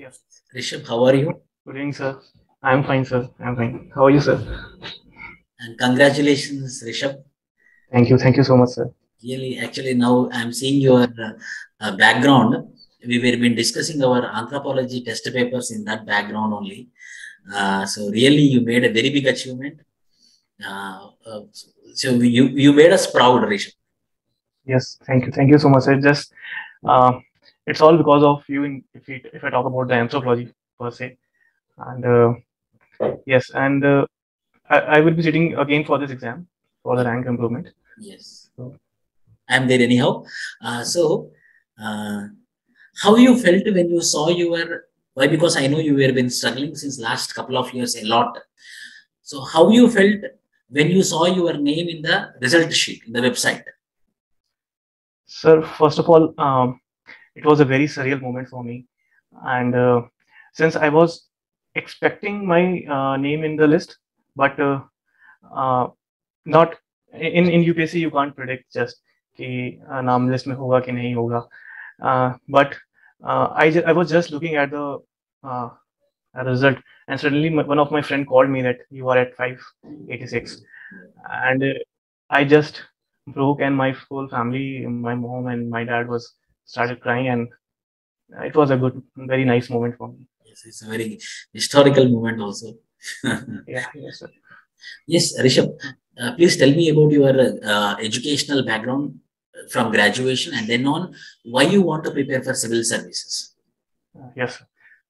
Yes. Rishabh, how are you? Good evening, sir. I'm fine, sir. I'm fine. How are you, sir? And congratulations, Rishabh. Thank you. Thank you so much, sir. Really, actually, now I'm seeing your background. We were been discussing our anthropology test papers in that background only. So really, you made a very big achievement. So you made us proud, Rishabh. Yes. Thank you. Thank you so much, sir. Just uh, it's all because of you. If I talk about the anthropology per se, and yes, and I will be sitting again for this exam for the rank improvement. Yes, So, I'm there anyhow. So, uh, how you felt when you saw your why? Because I know you have been struggling since last couple of years a lot. So, how you felt when you saw your name in the result sheet in the website? sir, first of all, it was a very surreal moment for me, and since I was expecting my name in the list, but uh, not in UPSC you can't predict just कि नाम list में होगा कि नहीं होगा, but I was just looking uh, at the result, and suddenly one of my friend called me that you are at 586, and I just broke, and my whole family, my mom and my dad was started crying, and it was a good, very nice moment for me. Yes, it's a very historical moment also. Yeah, yes, sir. Yes, Rishabh, please tell me about your educational background from graduation and then on, why you want to prepare for civil services. Yes,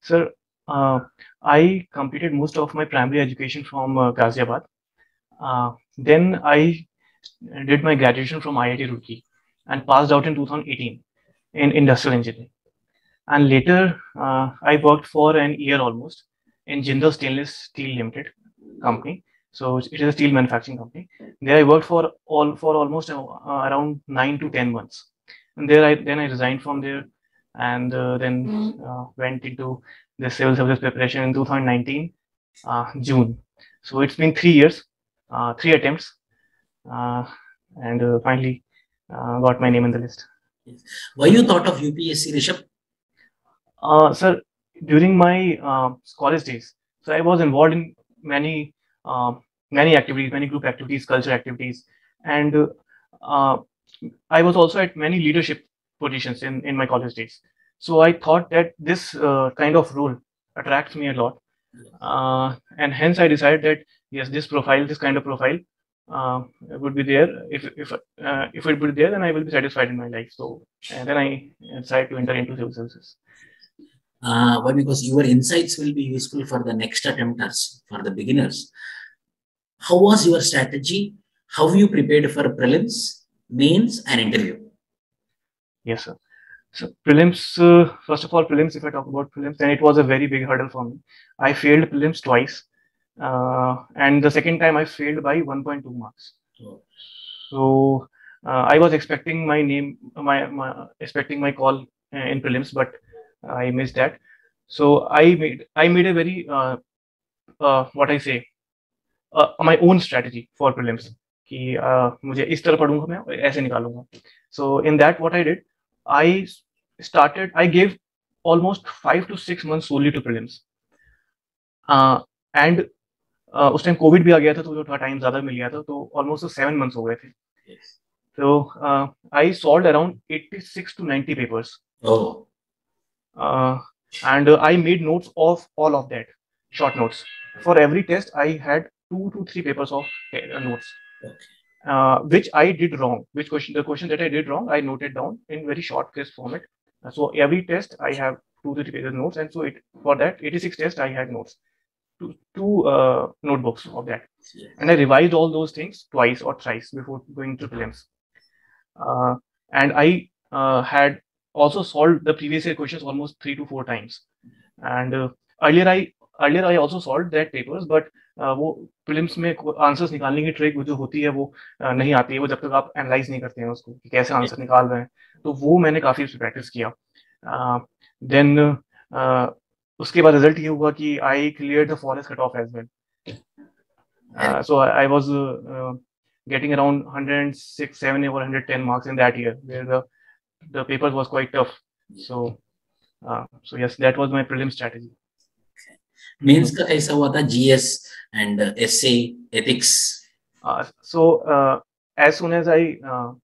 sir. Sir, I completed most of my primary education from Ghaziabad. Then I did my graduation from IIT Roorkee and passed out in 2018 in industrial engineering. And later, I worked for an year almost in Jindal Stainless Steel Limited company. So it is a steel manufacturing company. There I worked for almost around 9 to 10 months. And then I resigned from there, and then went into the civil service preparation in 2019 June. So it's been 3 years, 3 attempts, uh, and finally got my name in the list. Yes. Why you thought of UPSC, Rishabh? Sir, during my college days, so I was involved in many many activities, many group activities, culture activities, and uh, I was also at many leadership positions in my college days. So I thought that this kind of role attracts me a lot, and hence I decided that yes, this kind of profile would be there. If it would be there, then I will be satisfied in my life. So and then I decided to enter into civil services. Why? Because your insights will be useful for the next attempters, for the beginners. How was your strategy? How you prepared for prelims, mains, and interview? Yes, sir. So prelims, first of all, prelims, if I talk about prelims, then it was a very big hurdle for me. I failed prelims twice, and the second time I failed by 1.2 marks. Oh. So I was expecting my name, expecting my call in prelims, but I missed that. So I made a very what I say my own strategy for prelims कि मुझे इस तरह पढ़ूंगा मैं ऐसे निकालूंगा. So in that what I did, I I gave almost 5 to 6 months solely to prelims, and उस time Covid भी आ गया था तो थोड़ा टाइम ज्यादा मिल गया था तो ऑलमोस्ट 7 months हो गए थे. So I solved around 86 to 90 papers. Oh. And I made notes of all of that, short notes. For every test, I had 2 to 3 papers of notes, which I did wrong. The question that I did wrong, I noted down in very short crisp format. So every test, I have 2 to 3 pages notes, and so for that 86 tests, I had notes, two notebooks of that, and I revised all those things twice or thrice before going to prelims. And I had also solved the previous year questions almost 3 to 4 times. And earlier I also solved that papers, but वो prelims में answers निकालने की trick जो होती है वो नहीं आती है, वो जब तक आप एनालाइज नहीं करते हैं उसको कि कैसे आंसर निकाल रहे हैं, तो वो मैंने काफी प्रैक्टिस किया. देन उसके बाद रिजल्ट ये हुआ कि I clear the forest cut off as well. So I was getting around 106, 7 or 110 marks in that year, where the papers was quite tough. So So yes, that was my prelim strategy. Mains का कैसा हुआ था, GS and essay ethics? As soon as I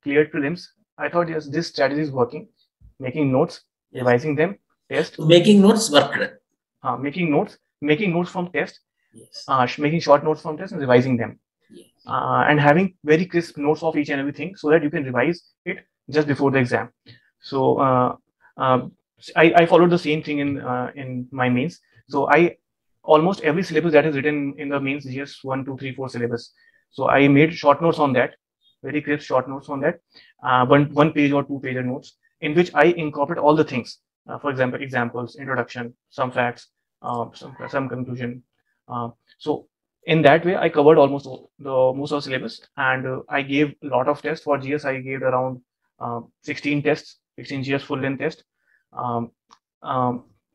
cleared prelims, I thought yes, this strategy is working. Making notes, revising them, test. So making notes worked. Making notes from test, Yes. making short notes from test and revising them. Yes. And having very crisp notes of each and everything so that you can revise it just before the exam. So I followed the same thing in my mains. So I almost every syllabus that is written in the mains GS 1, 2, 3, 4 syllabus. So I made short notes on that, very crisp short notes on that, one page or 2 page notes in which I incorporate all the things. For example, examples, introduction, some facts, some conclusion. So in that way, I covered almost most of the syllabus, and I gave a lot of tests for GS. I gave around 16 tests, 16 GS full length test,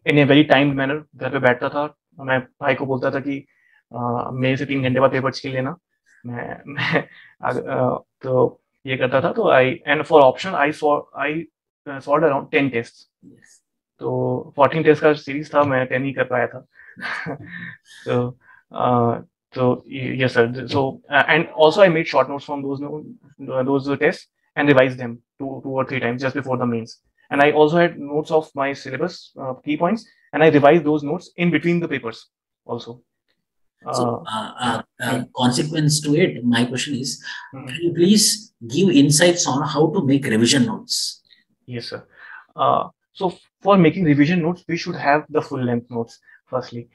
in a very timed manner. घर पे बैठता था, मैं भाई को बोलता था कि मेरे से 3 घंटे बाद पेपर छीन लेना, मैं तो ये करता था. तो I and for option I sort around 10 test. तो 14 टेस्ट का सीरीज था, मैं 10 ही कर पाया था. So yes sir. So and also I made short notes from those tests and revised them two or three times just before the mains. And I also had notes of my syllabus, key points, and I revised those notes in between the papers also. Consequence to it, my question is, can you please give insights on how to make revision notes? Yes sir. So for making revision notes, we should have the full length notes firstly.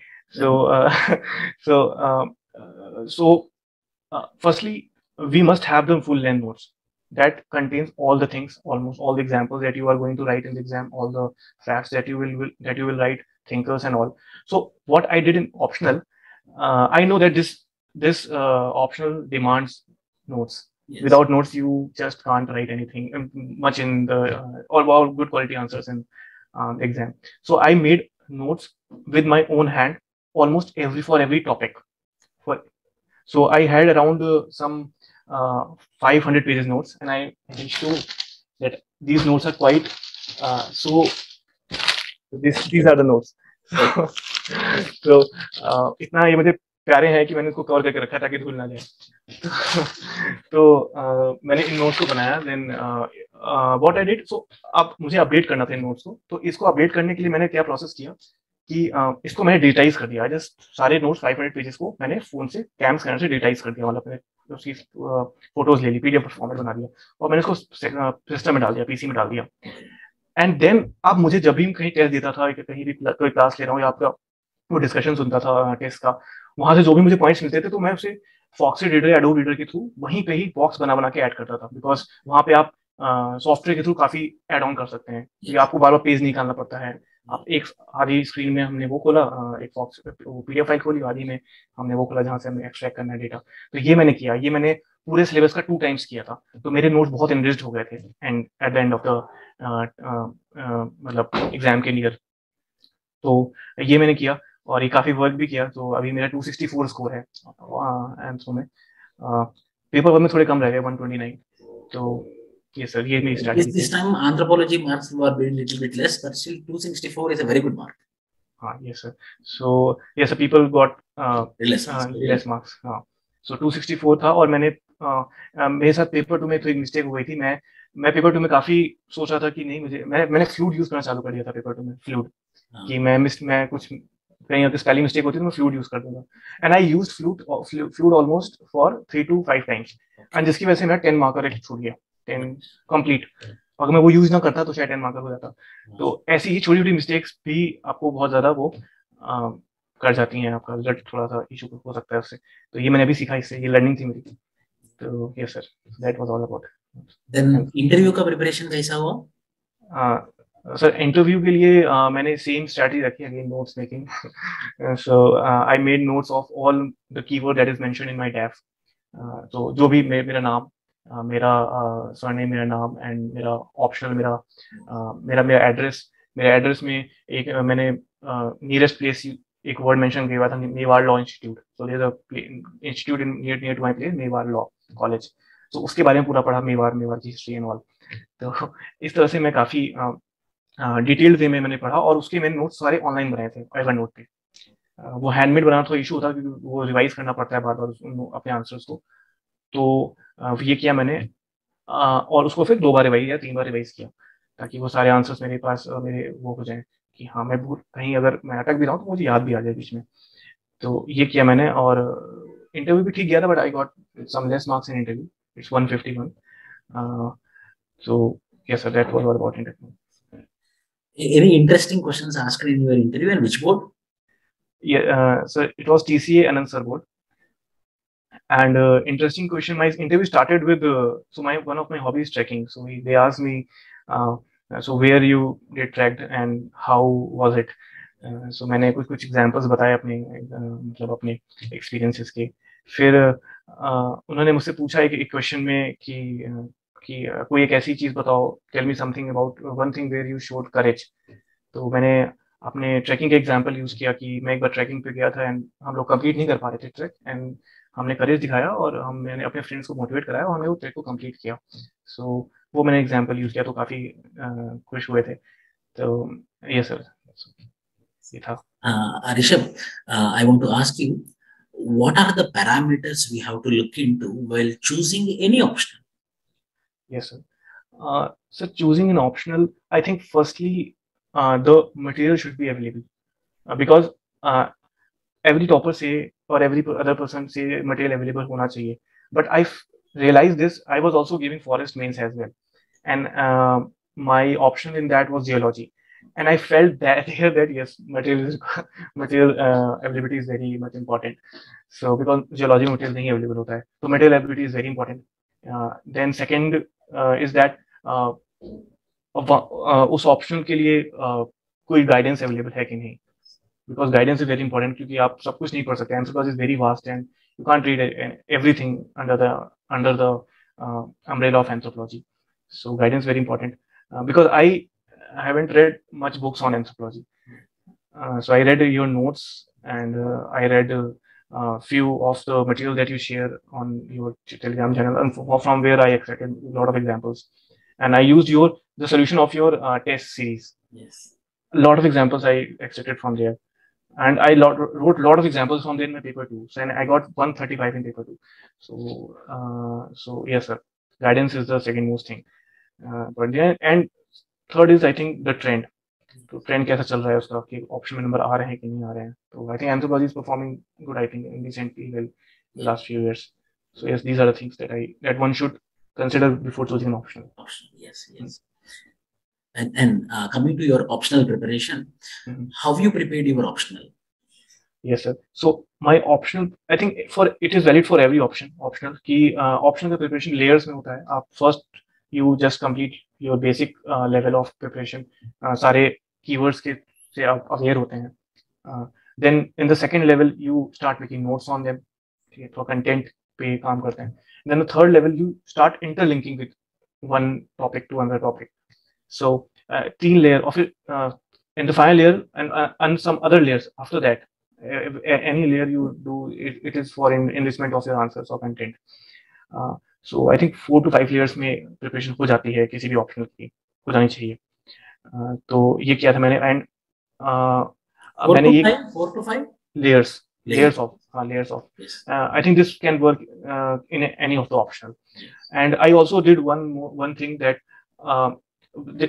Firstly, we must have the full length notes that contains all the things, almost all the examples that you are going to write in the exam, all the facts that you will write, thinkers and all. So what I did in optional, I know that this optional demands notes. Yes. Without notes, you just can't write anything much in the or good quality answers in the exam. So I made notes with my own hand, almost for every topic. So I had around some 500 pages notes, and I show that these notes are quite so. These are the notes. So इतना ये मुझे प्यारे हैं कि मैंने इसको cover करके रखा ताकि धूल ना जाए. तो मैंने इन नोट्स को बनाया. देन व्हाट आई डिड, सो अब मुझे अपडेट करना था इन नोट्स को. तो इसको अपडेट करने के लिए मैंने क्या प्रोसेस किया कि इसको मैंने डिजिटाइज कर दिया. जस्ट सारे नोट्स 500 पेजेस को मैंने फोन से कैम स्कैनर से डिजिटाइज कर दिया. मतलब मैंने उसकी फोटोज ले ली, पीडीएफ फॉर्मेट बना दिया और मैंने उसको सिस्टम में डाल दिया, पीसी में डाल दिया. एंड देन अब मुझे जब भी कहीं टेस्ट देता था, कहीं भी कोई क्लास ले रहा हूँ या आपका वो डिस्कशन सुनता था टेस्ट का, वहां से जो भी मुझे पॉइंट्स मिलते थे तो मैं उसे फॉक्सी रीडर या एडोब रीडर के थ्रू वहीं पे ही बॉक्स बना के ऐड करता था. बिकॉज वहां पे आप सॉफ्टवेयर के थ्रू काफी ऐड ऑन कर सकते हैं कि आपको बार बार पेज निकालना पड़ता है. आप एक आधी स्क्रीन में हमने वो खोला, एक फॉक्स पीडीएफ फाइल खोली, आधी में हमने वो खोला जहां से हमें एक्सट्रैक्ट करना है डेटा. तो ये मैंने किया, ये मैंने पूरे सिलेबस का 2 टाइम्स किया था. तो मेरे नोट्स बहुत एनरिच्ड हो गए थे and at the end of the मतलब एग्जाम के नियर. तो ये मैंने किया और ये काफी वर्क भी किया. तो अभी मेरा 264 स्कोर है एंथ्रो में. पेपर वर्क में थोड़े कम रह गए, 129. तो yes sir, ये मेरी strategy. This time anthropology marks were a little bit less, but still 264 is a very good mark. Yes sir. So yes sir, people got less marks. So 264 था और मैंने मेरे साथ पेपर 2 में तो एक मिस्टेक हो गई थी. मैं पेपर 2 में काफी सोच रहा था कि नहीं मुझे, मैंने फ्लूड यूज करना चालू कर दिया था पेपर 2 में. फ्लूड कि मैं कुछ कहीं अगर स्पेलिंग मिस्टेक होती है तो मैं फ्लूड यूज कर दूंगा. And I used fluid almost for 3 to 5 times, and जिसकी वजह से मेरा 10 मार्कर छूट गया, 10 कंप्लीट. अगर मैं वो यूज ना करता तो शायद 10 मार्कर हो जाता. तो ऐसी ही छोटी छोटी मिस्टेक्स भी आपको बहुत ज्यादा वो कर जाती हैं, आपका रिजल्ट थोड़ा सा इशू हो सकता है उससे. तो ये मैंने अभी सीखा, इससे ये लर्निंग थी मेरी. तो yes sir, that was all about. Then interview का प्रिपरेशन कैसा हुआ? सर इंटरव्यू के लिए मैंने सेम स्ट्रेटजी रखी, again notes making. So I made notes of all the keyword that is mentioned in my tab. तो जो भी मेरा नाम, मेरा सरनेम, मेरा नाम एंड मेरा ऑप्शनल, मेरा एड्रेस में एक मैंने नियरेस्ट प्लेस एक वर्ड मेंशन किया था, Mewar law institute. So there is a institute in near to my place, Mewar law college. तो उसके बारे में पूरा पढ़ा, मेवाड़ की हिस्ट्री एंड ऑल. तो इस तरह से मैं काफी डिटेल्ड वे में मैंने पढ़ा, और उसके मैंने नोट्स सारे ऑनलाइन बनाए थे एवर नोट पे। वो हैंडमेड बनाना थोड़ा इशू होता, क्योंकि वो रिवाइज करना पड़ता है बार बार अपने आंसर्स को। तो ये किया मैंने, और उसको फिर 2 बार रिवाइज या 3 बार रिवाइज किया, ताकि वो सारे आंसर्स मेरे पास मेरे वो हो जाए, कि हाँ मैं भूल कहीं अगर मैं अटक भी रहा हूँ तो मुझे याद भी आ जाए बीच में। तो ये किया मैंने, और इंटरव्यू भी ठीक गया था, but I got some less marks in interview, it's 151। So yes sir, that was all about interview. Any interesting questions asked in your interview, and which board? Yeah, so it was TCA Anand Sir board. And interesting question, my interview started with so my one of my hobbies is trekking. So they asked me, uh, so where you did trekked and how was it. So मैंने कुछ examples बताए अपने मतलब अपने experiences के। फिर उन्होंने मुझसे पूछा एक क्वेश्चन में कि कोई एक ऐसी चीज बताओ, tell me something about one thing where you showed courage. तो मैंने अपने ट्रैकिंग का एग्जांपल यूज किया कि मैं एक बार ट्रैकिंग पे गया था एंड हम लोग कंप्लीट नहीं कर पा रहे थे ट्रैक, एंड हमने करेज दिखाया और मैंने अपने फ्रेंड्स को मोटिवेट कराया और हमने वो ट्रैक को कंप्लीट किया। सो वो मैंने एग्जांपल यूज किया, तो काफी खुश हुए थे। तो ये सर ये था। Rishabh, I want to ask you, what are the parameters we have to look into while choosing any option? Yes sir. So choosing an optional, I think firstly the material should be available, because every topper say or every other person say material available होना चाहिए, but I realized this, I was also giving forest mains as well, and my option in that was geology, and I felt that here that yes, material availability is very much important. So because geology material नहीं available होता है, तो material availability is very important. Then second is that उस option के लिए कोई guidance available है कि नहीं, because guidance is very important, क्योंकि आप सब कुछ नहीं पढ़ सकते, anthropology is very vast and you can't read everything under the umbrella of anthropology. So guidance is very important, because I haven't read much books on anthropology. So I read your notes, and I read few of the material that you share on your Telegram channel, and from where I extracted a lot of examples, and I used the solution of your test series. Yes. A lot of examples I extracted from there, and I wrote a lot of examples from there in my paper too. So and I got 135 in paper too. So yes sir, guidance is the second most thing. But yeah, and third is I think the trend. तो trend कैसा चल रहा है उसका, कि option में number आ रहे हैं कि नहीं आ रहे हैं। तो I think anthropology is performing good, I think recently well the last few years. So yes, these are the things that one should consider before choosing an option. Yes, yes. And coming to your optional preparation, how you prepared your optional? Yes sir, so my optional, I think it is valid for every optional कि optional का preparation layers में होता है। आप first you just complete your basic level of preparation, सारे keywords के से आप aware होते हैं। Then in the second level you start making notes on them, ठीक है, तो content पे काम करते हैं। Then the third level you start interlinking with one topic to another topic. So 3 layer of it, in the final layer and some other layers after that, any layer you do, it is for enrichment of your answers or content. So I think 4 to 5 layers में preparation हो जाती है, किसी भी optional की हो जानी चाहिए। तो ये किया था मैंने, and मैंने ये 4 to 5 layers of yes. I think this can work in any of the optional. And I also did one thing that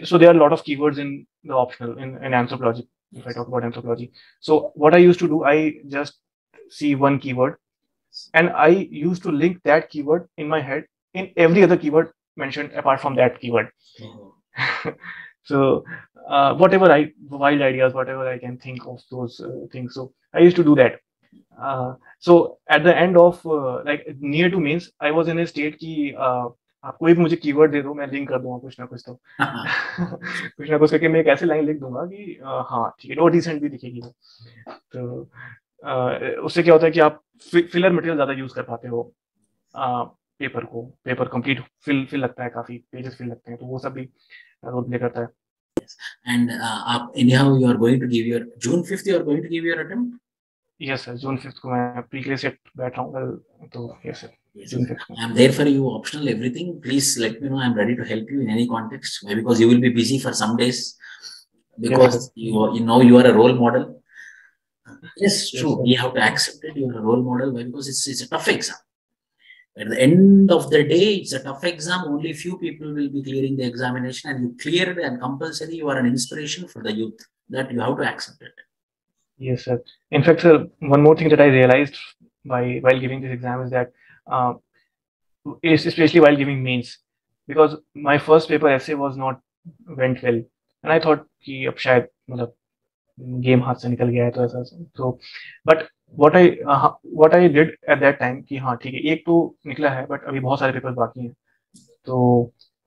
so there are a lot of keywords in the optional in anthropology, if I talk about anthropology. So what I used to do, I just see one keyword and I used to link that keyword in my head in every other keyword mentioned apart from that keyword. So whatever wild ideas, whatever I can think of those things, so I used to do that. So at the end of like near to mains, I was in a state कि आप कोई भी मुझे keyword दे दो, मैं link कर दूंगा कुछ ना कुछ, तो कुछ ना कुछ करके मैं एक ऐसी लाइन लिख दूंगा कि हाँ ठीक है, और डिसेंट भी दिखेगी। तो उससे क्या होता है कि आप फिलर मटेरियल ज्यादा यूज कर पाते हो, पेपर कंप्लीट फिल लगता है, काफी पेजेस फिल लगते हैं, तो वो सब भी रोल प्ले करता है। And anyhow you are going to give your June 5th you are going to give your attempt? Yes sir, June 5th को मैं pre-K set बैठा हूँ, तो yes sir, June 5th को। I am there for you, optional everything. Please let me know. I am ready to help you in any context, because you will be busy for some days. because Yes, you are a role model. Yes, true. sir. We have to accept it. You're a role model. Why? Because it's a tough exam. At the end of the day, it's a tough exam. Only few people will be clearing the examination, and you clear it, and compulsory you are an inspiration for the youth. That you have to accept it. Yes, sir. In fact, sir, one more thing that I realized while giving this exam is that, uh, especially while giving mains, because my first paper essay was not went well, and I thought कि अब शायद मतलब game हाथ से निकल गया है तो ऐसा तो but what I did at that time कि हाँ ठीक है एक तो निकला है बट अभी बहुत सारे पेपर बाकी हैं तो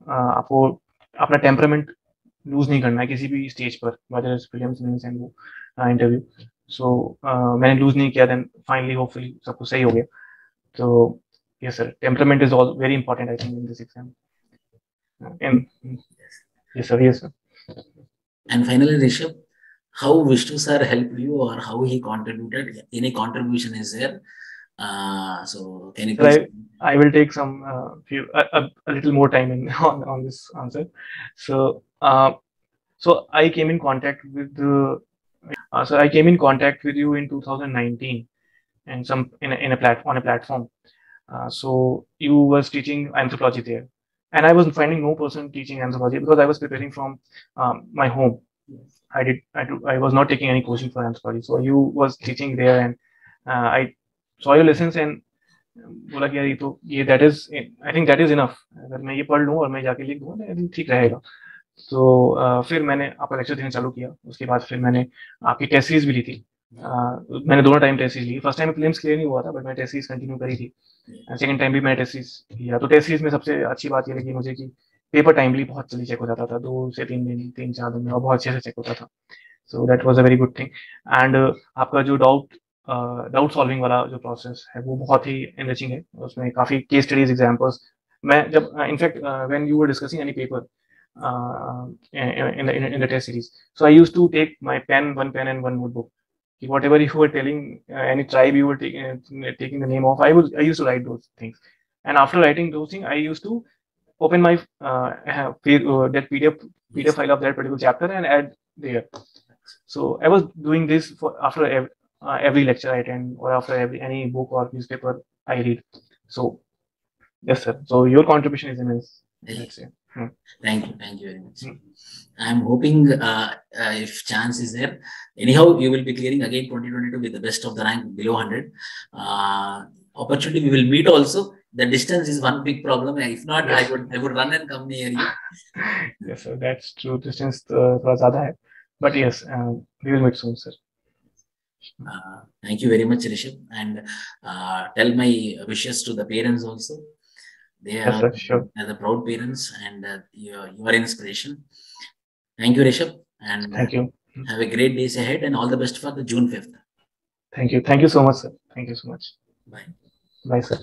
आपको अपना टेम्परामेंट लूज नहीं करना है किसी भी स्टेज पर whether it's prelims mains and वो इंटरव्यू सो मैंने लूज नहीं किया देन फाइनली होपफुली सब कुछ सही हो गया तो yes sir temperament is all very important I think in this exam and yes sir And finally, Rishabh, how Vishnu sir helped you or how he contributed? Any contribution is there? So can you please? Sir, I will take some a little more time in on this answer. So so I came in contact with the so I came in contact with you in 2019 and some in a platform. So you was teaching anthropology there, and I was finding no person teaching anthropology because I was preparing from my home. I was not taking any coaching for anthropology. So you was teaching there, and I saw your lessons and बोला कि यार ये तो ये that is I think that is enough अगर मैं ये पढ़ लूँ और मैं जाके लिख दूँ आई थिंक ठीक रहेगा तो फिर मैंने आपका लेक्चर देना चालू किया उसके बाद फिर मैंने आपकी टेस्ट सीरीज भी ली थी मैंने दोनों टाइम टेस्ट सीरीज ली फर्स्ट टाइम प्रीलिम्स क्लियर नहीं हुआ था बट मैं टेस्ट सीरीज कंटिन्यू करी थी सेकंड टाइम भी मैं टेस्ट सीरीज किया तो टेस्ट सीरीज में सबसे अच्छी बात ये लगी मुझे कि पेपर टाइमली बहुत जल्दी चेक हो जाता था 2 से 3 दिन 3-4 दिन में और बहुत अच्छे से चेक होता था so that was a very good thing and आपका जो डाउट सॉल्विंग वाला जो प्रोसेस है वो बहुत ही एनरिचिंग है उसमें काफ़ी केस स्टडीज एग्जांपल्स मैं जब in fact when you were discussing any paper in the test series so I used to take my pen and one notebook whatever you were telling any tribe you were taking the name of I used to write those things and after writing those things I used to open my that PDF file of that particular chapter and add there so I was doing this for after every lecture I attend or after any book or newspaper I read. So, yes, sir. So your contribution is immense. Let's say. Thank you very much. I'm hoping if chance is there, anyhow you will be clearing again 2022 with the best of the rank below 100. Opportunity we will meet also. The distance is one big problem. If not, yes. I would run and come near you. Yes, sir. That's true. Distance थोड़ा ज़्यादा है, but yes, we will meet soon, sir. Thank you very much, Rishabh, and tell my wishes to the parents also. They yes, are sure. the proud parents, and you are inspiration. Thank you, Rishabh, and thank you. Have a great days ahead, and all the best for the June 5th. Thank you so much, sir. Thank you so much. Bye. Bye, sir.